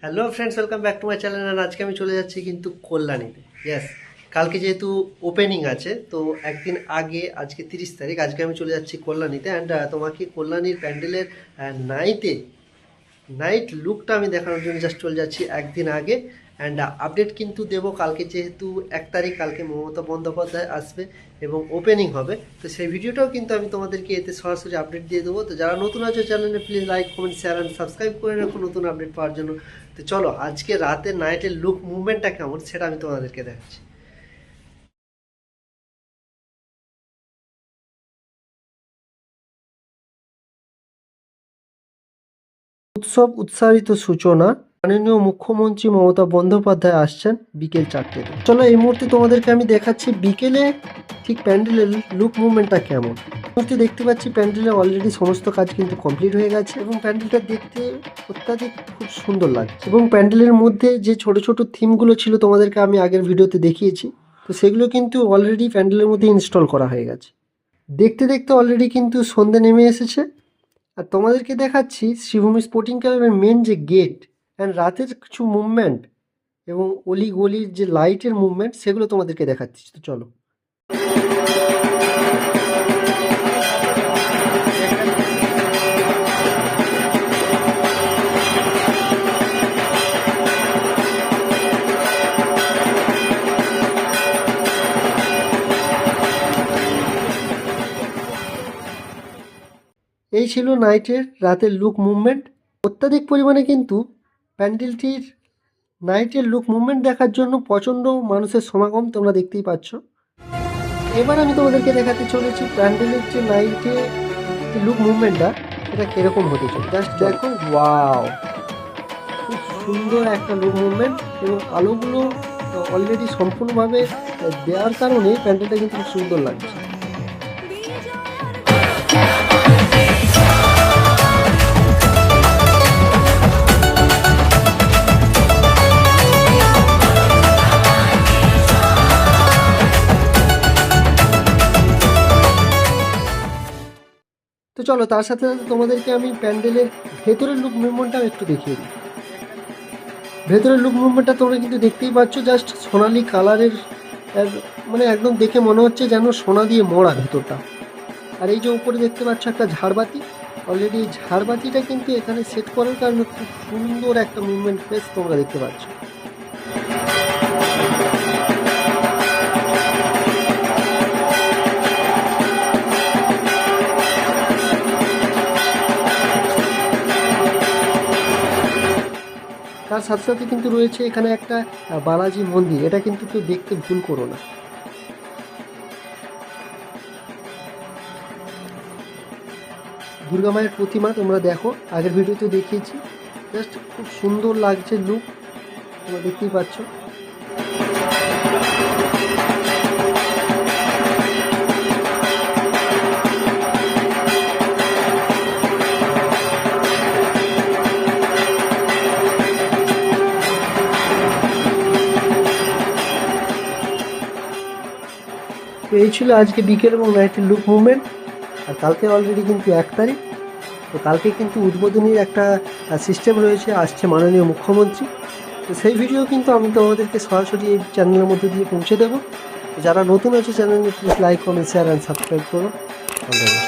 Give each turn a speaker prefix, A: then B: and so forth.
A: Hello friends, welcome back to my channel. আর আজকে আমি চলে যাচ্ছি কিন্তু কল্যাণীতে। ইয়েস, কালকে যেহেতু ওপেনিং আছে তো একদিন আগে, আজকে 30 তারিখ, আজকে আমি চলে যাচ্ছি কল্যাণীতে। অ্যান্ড তোমাকে কল্যাণীর প্যান্ডেলের নাইট লুকটা আমি দেখানোর জন্য জাস্ট চলে যাচ্ছি একদিন আগে। অ্যান্ড আপডেট কিন্তু দেবো কালকে, যেহেতু 1 তারিখ, কালকে মমতা বন্দ্যোপাধ্যায় আসবে এবং ওপেনিং হবে। তো সেই ভিডিওটাও কিন্তু আমি তোমাদেরকে এতে সরাসরি আপডেট দিয়ে দেবো। তো যারা নতুন আছে চ্যানেলে, please like, comment, share and subscribe করে রাখো নতুন আপডেট পাওয়ার জন্য। তো চলো, আজকে রাতে নাইটের লুক মুভমেন্টটা কেমন সেটা আমি তোমাদেরকে দেখাচ্ছি। উৎসব উৎসাহিত সূচনা, মাননীয় মুখ্যমন্ত্রী মমতা বন্দ্যোপাধ্যায় আসছেন বিকেল 4টেতে। চলো এই মুহূর্তে তোমাদেরকে আমি দেখাচ্ছি বিকেলে ঠিক প্যান্ডেলের লুক মুভমেন্টটা কেমন। মুহূর্তে দেখতে পাচ্ছি প্যান্ডেলে অলরেডি সমস্ত কাজ কিন্তু কমপ্লিট হয়ে গেছে এবং প্যান্ডেলটা দেখতে অত্যাধিক খুব সুন্দর লাগছে। এবং প্যান্ডেলের মধ্যে যে ছোট ছোট থিমগুলো ছিল তোমাদেরকে আমি আগের ভিডিওতে দেখিয়েছি, তো সেগুলো কিন্তু অলরেডি প্যান্ডেলের মধ্যে ইনস্টল করা হয়ে গেছে। দেখতে দেখতে অলরেডি কিন্তু সন্ধে নেমে এসেছে। আর তোমাদেরকে দেখাচ্ছি শ্রীভূমি স্পোর্টিং ক্লাবের মেন যে গেট অ্যান্ড রাতের কিছু মুভমেন্ট এবং অলি গলির যে লাইটের মুভমেন্ট, সেগুলো তোমাদেরকে দেখাচ্ছি। তো চলো। এই ছিল রাতের লুক মুভমেন্ট। অত্যাধিক পরিমাণে কিন্তু প্যান্ডেলটির নাইটের লুক মুভমেন্ট দেখার জন্য প্রচণ্ড মানুষের সমাগম তোমরা দেখতেই পাচ্ছ। এবার আমি তোমাদেরকে দেখাতে চলেছি প্যান্ডেলের যে নাইটে লুক মুভমেন্টটা সেটা কীরকম হতে চলে। জাস্ট দেখো, ওয়াও, খুব সুন্দর একটা লুক মুভমেন্ট এবং আলোগুলো অলরেডি সম্পূর্ণভাবে দেওয়ার কারণে প্যান্ডেলটা কিন্তু খুব সুন্দর লাগছে। তো চলো, তার সাথে সাথে তোমাদেরকে আমি প্যান্ডেলের ভেতরের লুক মুভমেন্টটাও একটু দেখিয়ে দিই। ভেতরের লুক মুভমেন্টটা তোমরা কিন্তু দেখতেই পাচ্ছ, জাস্ট সোনালি কালারের, মানে একদম দেখে মনে হচ্ছে যেন সোনা দিয়ে মোড়া ভেতরটা। আর এই যে উপরে দেখতে পাচ্ছ একটা ঝাড়বাতি, অলরেডি ঝাড়বাতিটা কিন্তু এখানে সেট করার কারণে খুব সুন্দর একটা মুভমেন্ট ফেস তোমরা দেখতে পাচ্ছ। তার সাথে সাথে কিন্তু রয়েছে এখানে একটা বালাজি মন্দির, এটা কিন্তু কেউ দেখতে ভুল করো না। দুর্গা মায়ের প্রতিমা তোমরা দেখো, আগের ভিডিওতে দেখিয়েছি, জাস্ট খুব সুন্দর লাগছে লুক, তোমরা দেখতেই পাচ্ছ। তো এই ছিল আজকে বিকেল এবং নাইটের লুক মুভমেন্ট। আর কালকে অলরেডি কিন্তু 1 তারিখ, তো কালকে কিন্তু উদ্বোধনীর একটা সিস্টেম রয়েছে, আসছে মাননীয় মুখ্যমন্ত্রী। তো সেই ভিডিও কিন্তু আমি তোমাদেরকে সরাসরি এই চ্যানেলের মধ্যে দিয়ে পৌঁছে দেবো। যারা নতুন আছে চ্যানেলে, please like, comment, share and subscribe করো। ধন্যবাদ।